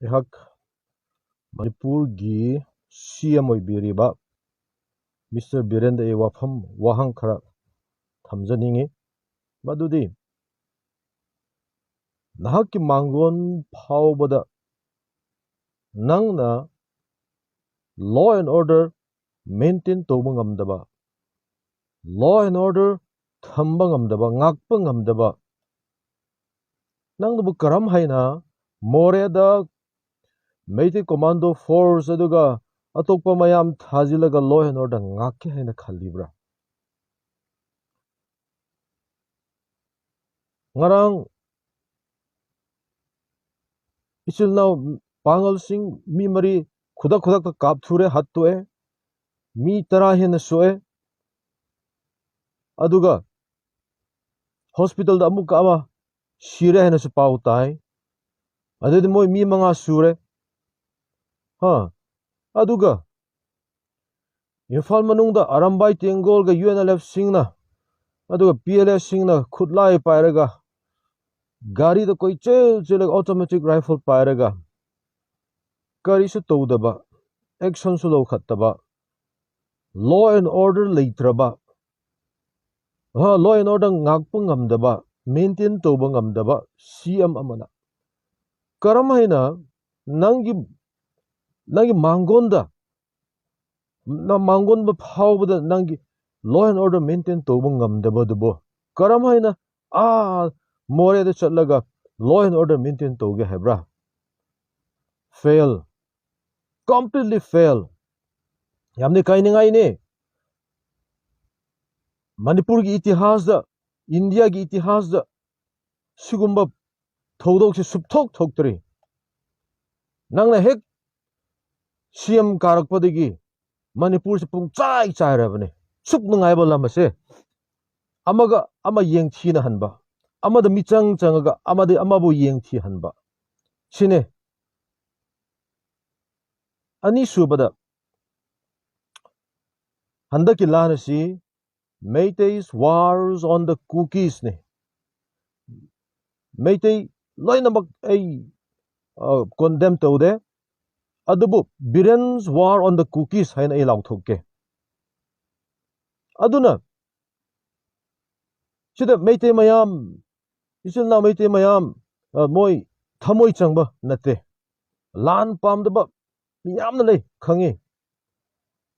ꯑꯩꯍꯥꯛ ꯃꯅꯤꯄꯨꯔꯒꯤ CM ꯑꯣꯏꯕꯤꯔꯤꯕ mister ꯕꯤꯔꯦꯟꯗ ꯋꯥꯐꯝ ꯋꯥꯍꯪ ꯈꯔ ꯊꯝꯖꯅꯤꯡꯉꯤ ꯃꯗꯨꯗꯤ ꯅꯍꯥꯛꯀꯤ ꯃꯥꯡꯒꯣꯟ ꯐꯥꯎꯕꯗ ꯅꯪꯅ ꯂꯣ ꯑꯦꯟ ꯑꯣꯔꯗꯔ ꯃꯦꯟꯇꯦꯟ ꯇꯧꯕ ꯉꯝꯗꯕ ꯂꯣ ꯑꯦꯟ ꯑꯣꯔꯗꯔ ꯊꯝꯕ ꯉꯝꯗꯕ ꯉꯥꯛꯄ ꯉꯝꯗꯕ ꯅꯪꯅꯕꯨ ꯀꯔꯝ ꯍꯥꯏꯅ ꯃꯣꯔꯦꯗ ꯃꯩꯇꯩ ꯀꯣꯃꯥꯟꯗꯣ ꯐꯣꯔꯁ ꯑꯗꯨꯒ ꯑꯇꯣꯞꯄ ꯃꯌꯥꯝ ꯊꯥꯖꯤꯜꯂꯒ ꯂꯣ ꯑꯦꯟ ꯑꯣꯔꯗꯔ ꯉꯥꯛꯀꯦ ꯍꯥꯏꯅ ꯈꯜꯂꯤꯕ꯭ꯔꯥ? ꯉꯔꯥꯡ ꯏꯆꯤꯜ ꯏꯅꯥꯎ ꯄꯥꯡꯒꯜꯁꯤꯡ ꯃꯤ ꯃꯔꯤ ꯈꯨꯗꯛꯇ ꯀꯥꯞꯊꯨꯔꯦ, ꯍꯥꯠꯇꯣꯛꯑꯦ, ꯃꯤ 10 ꯍꯦꯟꯅ ꯁꯣꯛꯑꯦ, ꯑꯗꯨꯒ ꯍꯣꯁꯄꯤꯇꯥꯜꯗ ꯑꯃꯨꯛꯀ ꯑꯃ ꯁꯤꯔꯦ ꯍꯥꯏꯅꯁꯨ ꯄꯥꯎ ꯇꯥꯏ. ꯑꯗꯨꯗꯤ ꯃꯣꯏ ꯃꯤ 5 ꯁꯨꯔꯦ. ꯑꯗꯨꯒ ꯏꯝꯐꯥꯜ ꯃꯅꯨꯡꯗ ꯑꯔꯝꯕꯥꯏ ꯇꯦꯡꯒꯣꯜꯒ UNLF ꯁꯤꯡꯅ ꯑꯗꯨꯒ PLS ꯁꯤꯡꯅ ꯈꯨꯠꯂꯥꯏ ꯄꯥꯏꯔꯒ ꯒꯥꯔꯤꯗ ꯀꯣꯏꯆꯦꯜ ꯆꯦꯜꯂꯒ ꯑꯣꯇꯣꯃꯦꯇꯤꯛ ꯔꯥꯏꯐꯜ ꯄꯥꯏꯔꯒ ꯀꯔꯤꯁꯨ ꯇꯧꯗꯕ, ꯑꯦꯛꯁꯟꯁꯨ ꯂꯧꯈꯠꯇꯕ, ꯂꯣ ꯑꯦꯟ ꯑꯣꯔꯗꯔ ꯂꯩꯇ꯭ꯔꯕ, ꯂꯣ ꯑꯦꯟ ꯑꯣꯔꯗꯔ ꯉꯥꯛꯄ ꯉꯝꯗꯕ, ꯃꯦꯟꯇꯦꯟ ꯇꯧꯕ ꯉꯝꯗꯕ CM ꯑꯃꯅ ꯀꯔꯝ ꯍꯥꯏꯅ ꯅꯪꯒꯤ ꯃꯥꯡꯒꯣꯟꯗ ꯃꯥꯡꯒꯣꯟꯕ ꯐꯥꯎꯕꯗ ꯅꯪꯒꯤ ꯂꯣ ꯑꯦꯟ ꯑꯣꯔꯗꯔ ꯃꯦꯟꯇꯦꯟ ꯇꯧꯕ ꯉꯝꯗꯕꯗꯨꯕꯨ ꯀꯔꯝ ꯍꯥꯏꯅ ꯃꯣꯔꯦꯗ ꯆꯠꯂꯒ ꯂꯣ ꯑꯦꯟ ꯑꯣꯔꯗꯔ ꯃꯦꯟꯇꯦꯟ ꯇꯧꯒꯦ ꯍꯥꯏꯕ꯭ꯔꯥ? Fail, completely fail. ꯌꯥꯝꯅ ꯀꯥꯏꯅꯤꯡꯉꯥꯏꯅꯤ. ꯃꯅꯤꯄꯨꯔꯒꯤ ꯏꯇꯤꯍꯥꯁꯗ, ꯏꯟꯗꯤꯌꯥꯒꯤ ꯏꯇꯤꯍꯥꯁꯗ ꯁꯤꯒꯨꯝꯕ ꯊꯧꯗꯣꯛꯁꯦ ꯁꯨꯞꯊꯣꯛ ꯊꯣꯛꯇ꯭ꯔꯤ. ꯅꯪꯅ ꯍꯦꯛ CM ꯀꯥꯔꯛꯄꯗꯒꯤ ꯃꯅꯤꯄꯨꯔꯁꯦ ꯄꯨꯡꯆꯥꯏ ꯆꯥꯏꯔꯕꯅꯤ. ꯁꯨꯛ ꯅꯨꯡꯉꯥꯏꯕ ꯂꯝ ꯑꯁꯦ ꯑꯃꯒ ꯑꯃ ꯌꯦꯡꯊꯤꯅꯍꯟꯕ, ꯑꯃꯗ ꯃꯤꯆꯪ ꯆꯪꯉꯒ ꯑꯃꯗꯤ ꯑꯃꯕꯨ ꯌꯦꯡꯊꯤꯍꯟꯕ. ꯁꯤꯅꯦ. ꯑꯅꯤꯁꯨꯕꯗ ꯍꯟꯗꯛꯀꯤ ꯂꯥꯟ ꯑꯁꯤ Meitei's wars on the cookies ne. Meitei loinamak ay condemn taude. Adubu BIREN's war on the cookies haina ay lauthokke. Aduna sida Meitei mayam isil na Meitei mayam moi thamoi changba nate. Lan pamdaba miyamna lay khangi.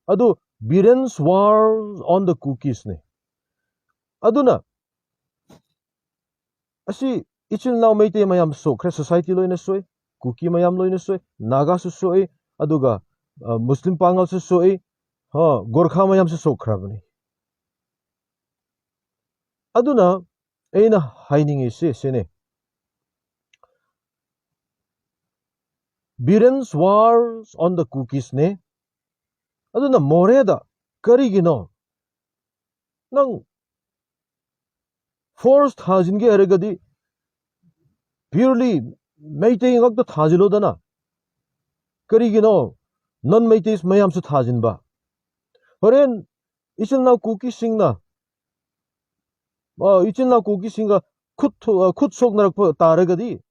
Adu BIREN's war on the cookies ne. Aduna asi ichil na Meitei mayam so Khra society loina soy, Kuki mayam loina soy, Naga su soy, aduga Muslim pangal su soy, Gorkha mayam su sokhrabani. Aduna aina hainingi sene. BIREN's wars on the cookies ne. Aduna moreda karigino nang forced hajinge eragadi purely Meitei ngakta thajilodana karigino non Meiteis mayam su thajinba. Horen ichil na cookie singna ichil na cookie singa khut sok narakpa taragadi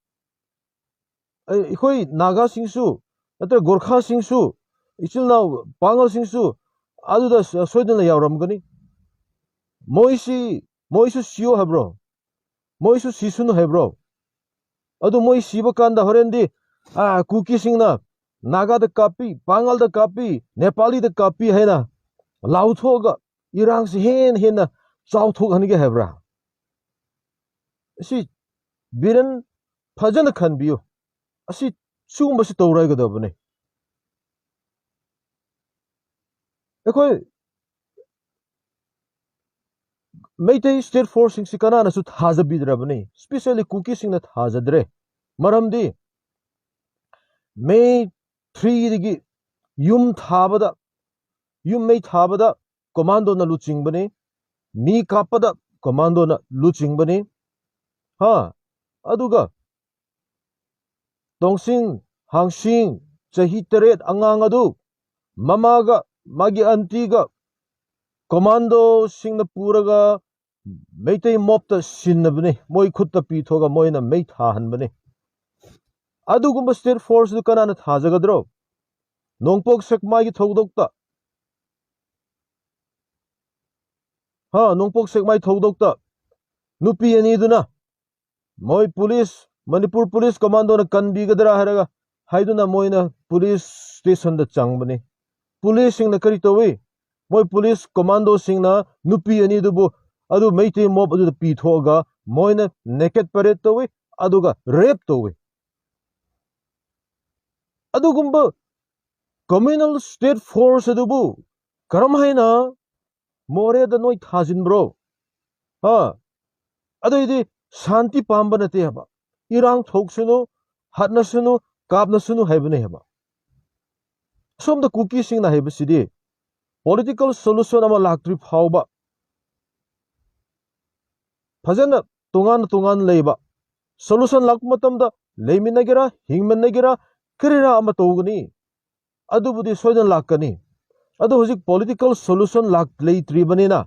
ꯑꯩꯈꯣꯏ ꯅꯥꯒꯥꯁꯤꯡꯁꯨ ꯅꯠꯇ꯭ꯔꯒ ꯒꯣꯔꯈꯥꯁꯤꯡꯁꯨ ꯏꯆꯤꯜ ꯏꯅꯥꯎ ꯄꯥꯡꯒꯜꯁꯤꯡꯁꯨ ꯑꯗꯨꯗ ꯁꯣꯏꯗꯅ ꯌꯥꯎꯔꯝꯒꯅꯤ. ꯃꯣꯏꯁꯨ ꯁꯤꯌꯣ ꯍꯥꯏꯕ꯭ꯔꯣ? ꯃꯣꯏꯁꯨ ꯁꯤꯁꯨꯅꯨ ꯍꯥꯏꯕ꯭ꯔꯣ? ꯑꯗꯨ ꯃꯣꯏ ꯁꯤꯕ ꯀꯥꯟꯗ ꯍꯣꯔꯦꯟꯗꯤ ꯀꯨꯀꯤꯁꯤꯡꯅ ꯅꯥꯒꯥꯗ ꯀꯥꯞꯄꯤ, ꯄꯥꯡꯒꯜꯗ ꯀꯥꯞꯄꯤ, ꯅꯦꯄꯥꯂꯤꯗ ꯀꯥꯞꯄꯤ ꯍꯥꯏꯅ ꯂꯥꯎꯊꯣꯛꯑꯒ ꯏꯔꯥꯡꯁꯤ ꯍꯦꯟꯅ ꯆꯥꯎꯊꯣꯛꯍꯟꯒꯦ ꯍꯥꯏꯕ꯭ꯔꯥ? ꯑꯁꯤ BIREN ꯐꯖꯅ ꯈꯟꯕꯤꯌꯨ. ꯑꯁꯤ ꯁꯤꯒꯨꯝꯕꯁꯤ ꯇꯧꯔꯣꯏꯒꯗꯕꯅꯤ. ꯑꯩꯈꯣꯏ Meitei state force kananasu thajabidravani, especially Kukisingna thajadre. Maramdi May 3 digi yum May thabada commando na luchingbani, mi kapada commando na luchingbani. Aduga Tongsing Hangsing chahi 8 angang adu mamaga magi antiga commando singna puraga Meitei mopta sinnabani, moi khutta pithoga moina mei thahanbani. ꯑꯗꯨꯒꯨꯝꯕ state force ꯗꯨ ꯀꯅꯥꯅ ꯊꯥꯖꯒꯗ꯭ꯔꯣ ꯅꯣꯡꯄꯣꯛ ꯁꯦꯛꯃꯥꯏꯒꯤ ꯊꯧꯗꯣꯛꯇ ꯅꯣꯡꯄꯣꯛ ꯁꯦꯛꯃꯥꯏ ꯊꯧꯗꯣꯛꯇ ꯅꯨꯄꯤ ꯑꯅꯤꯗꯨꯅ ꯃꯣꯏ police Manipur police ꯀꯃꯥꯟꯗꯣꯅ ꯀꯟꯕꯤꯒꯗ꯭ꯔꯥ ꯍꯥꯏꯔꯒ ꯍꯥꯏꯗꯨꯅ ꯃꯣꯏꯅ police ꯁ꯭ꯇꯦꯁꯟꯗ ꯆꯪꯕꯅꯤ ꯄꯨꯂꯤꯁꯁꯤꯡꯅ ꯀꯔꯤ ꯇꯧꯏ ꯃꯣꯏ ꯄꯨꯂꯤꯁ ꯀꯃꯥꯟꯗꯣꯁꯤꯡꯅ ꯅꯨꯄꯤ ꯑꯅꯤꯗꯨꯕꯨ ꯑꯗꯨ ꯃꯩꯇꯩ ꯃꯣb ꯑꯗꯨꯗ ꯄꯤꯊꯣꯛꯑꯒ ꯃꯣꯏꯅ ꯅꯦꯀꯦꯠ ꯄꯔꯦꯗ ꯇꯧꯏ ꯑꯗꯨꯒ ꯔꯦꯞ ꯇꯧꯏ ꯑꯗꯨꯒꯨꯝꯕ communal state force ꯑꯗꯨꯕꯨ ꯀꯔꯝ ꯍꯥꯏꯅ ꯃꯣꯔꯦꯗ ꯅꯣꯏ ꯊꯥꯖꯤꯟꯕ꯭ꯔꯣ ꯑꯗꯨꯏꯗꯤ ꯁꯥꯟꯇꯤ ꯄꯥꯝꯕ ꯅꯠꯇꯦ ꯍꯥꯏꯕ ꯏꯔꯥꯡ ꯊꯣꯛꯁꯅꯨ ꯍꯥꯠꯅꯁꯅꯨ ꯀꯥꯞꯅꯁꯅꯨ ꯍꯥꯏꯕꯅꯦ ꯍꯥꯏꯕ ꯁꯣꯝꯗ ꯀꯨꯀꯤꯁꯤꯡꯅ ꯍꯥꯏꯕꯁꯤꯗꯤ political solution ama laktri phawba fajana tongan leiba solution lak matamda leiminagera hingmanagera kirira ama togani adubudi soidan lakani adu hojik political solution lak leitribanina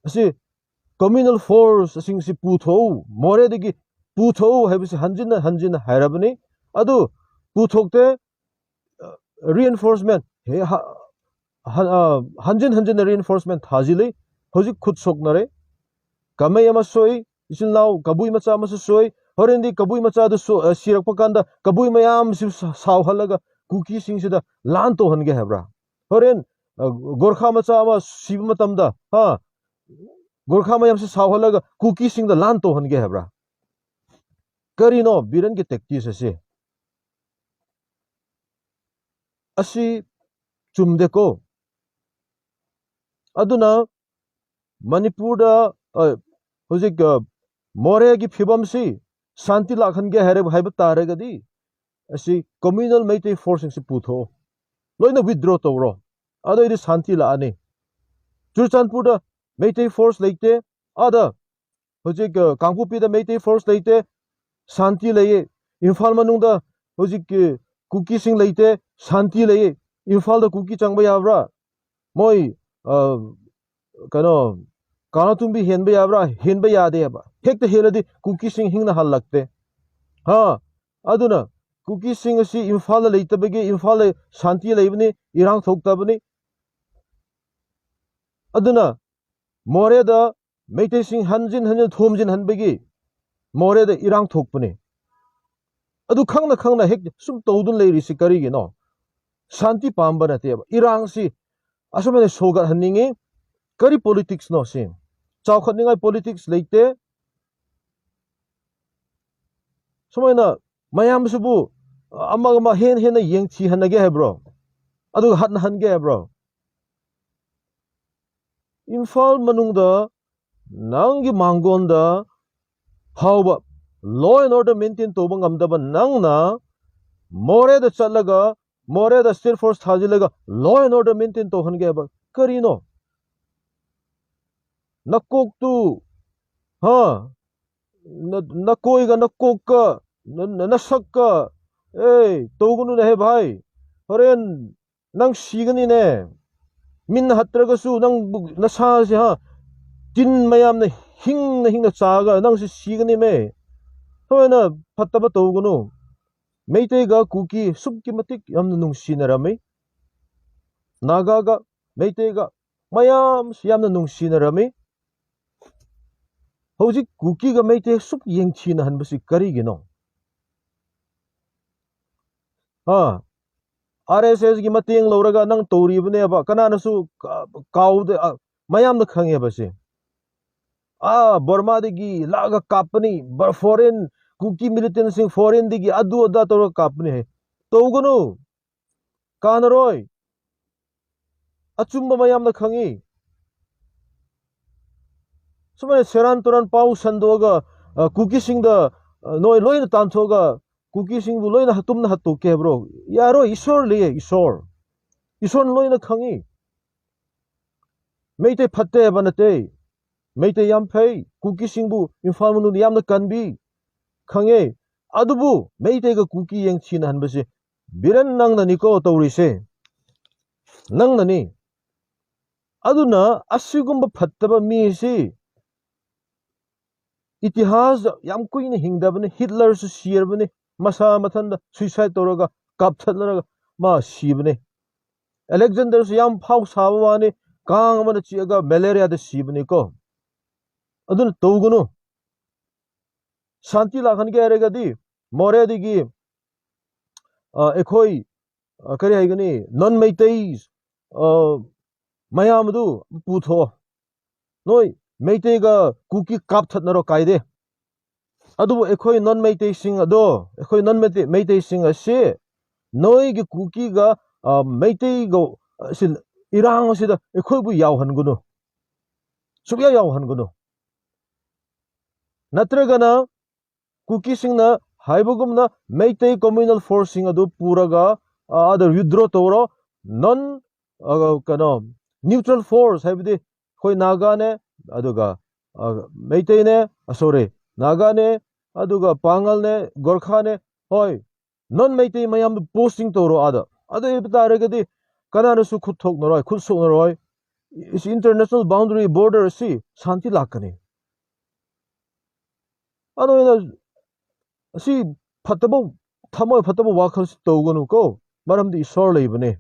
asi communal force singsi puthou moredigi puthou haibisi hanjina hairabani adu puthokte reinforcement hanjin reinforcement thajili hojik khut soknare kamai ama soi isin law kabui macha ama soi horendi kabui macha du sirakpa kanda kabui mayam si saw halaga kuki sing sida lan to hange hebra horen gorkha macha ama sib matamda gorkha mayam si saw halaga kuki sing da lan to hange hebra karino biren ki tactics asi chumdeko aduna manipurda hojik more gi phibamsi shanti lakhange haiba taragadi asi communal meitei forcing si putho loina withdraw tawro ado idi shanti la ani churchanpurda meitei force leite ada hojik kangpupi da meitei force leite shanti leye imphal manungda hojik kuki sing leite shanti leye imphal da kuki changba yabra moi kano kana tumbi henba yabra henba yade ba hekta heladi kuki sing hingna halakte aduna kuki sing asi imphal la leitabagi imphal shanti leibni irang thoktabani aduna more da meitei sing hanjin thomjin hanbagi more da irang thokpani adu khangna hek sum tawdun leiri si karigi no shanti pamba nate ba irang si asumene sogar haningi kari politics no sim chawkhatningai politics leite sumaina mayam subu ama hen na yengchi hanage hebro adu hatna hange hebro imphal manungda nangi mangonda hawba law and order maintain toba ngamdaba nangna more da chalaga more da state force thajilaga law and order maintain to hange ba karino nakok tu nakoiga nakokka nasakka togunu ne he bhai horen nang sigani ne min hatragasu nang nasa se tin mayam na hingna chaga nang si sigani me hoena phattaba togunu meiteiga kuki subki matik yamna nungsinarami nagaga meiteiga mayam yamna nungsinarami hojik kuki ga meitei sub yengchina hanbasi karigino RSS gi mateng lawraga nang toribne ba kananasu kawde mayamna khange basi Burma digi laga kapani foreign kuki militant sing foreign digi adu ada tor kapani hai togunu kanaroi achumba mayamna khangi sumai seran turan pau sandoga kuki sing da noi loina tanchoga kuki sing bu loina hatumna hatuke bro yaro isor liye isor loina khangi meite phatte banate meite yam phai kuki sing bu imphal munu yamna kanbi khange adubu meite ga kuki yeng chin hanbase biren nangna niko tawrise nangna ni aduna asigumba phattaba mi si इतिहास याम कुइन हिंगदबने Hitler सु सियरबने मसा मथन suicide तोरगा कापथलरगा मा सिबने Alexander सु याम फाउ साबवाने Kong मन चिगा malaria the सिबने को अदुन तौगुनु शांति लाखन के अरेगदी मोरे दिगी एखोई करी हाइगनी नॉन मेइतेइस मयामदु पुथो नोई मेइतेगा कुकी कापथनरो कायदे अदुबो एखोई नॉन मेइतेइसिंग अदो एखोई नॉन मेइतेइसिंग असे नोईगी कुकीगा मेइतेइगो सिन इरांग सिदा एखोइबु यावहनगुनु सुबिया यावहनगुनु नत्रगना कुकीसिंगना हाइबगुमना मेइतेइ कम्युनल फोर्सिंग अदु पुरागा अदर विद्रो तोरो नॉन कनो न्यूट्रल फोर्स हाइबदि खोई नागाने अदुगा मेइतेइने सॉरी नागाने अदुगा पांगलने गोरखाने होय नॉन मेइतेइ मयाम पोस्टिंग तोरो आदा अदु इबतारगदि कनानसु खुद थोकनरोय खुद सोकनरोय इस इंटरनेशनल बाउंड्री बॉर्डर सी शांति लाकने अदु सी फतबो थमो फतबो वाखल तौगनु को मरमदि इसोर लेबने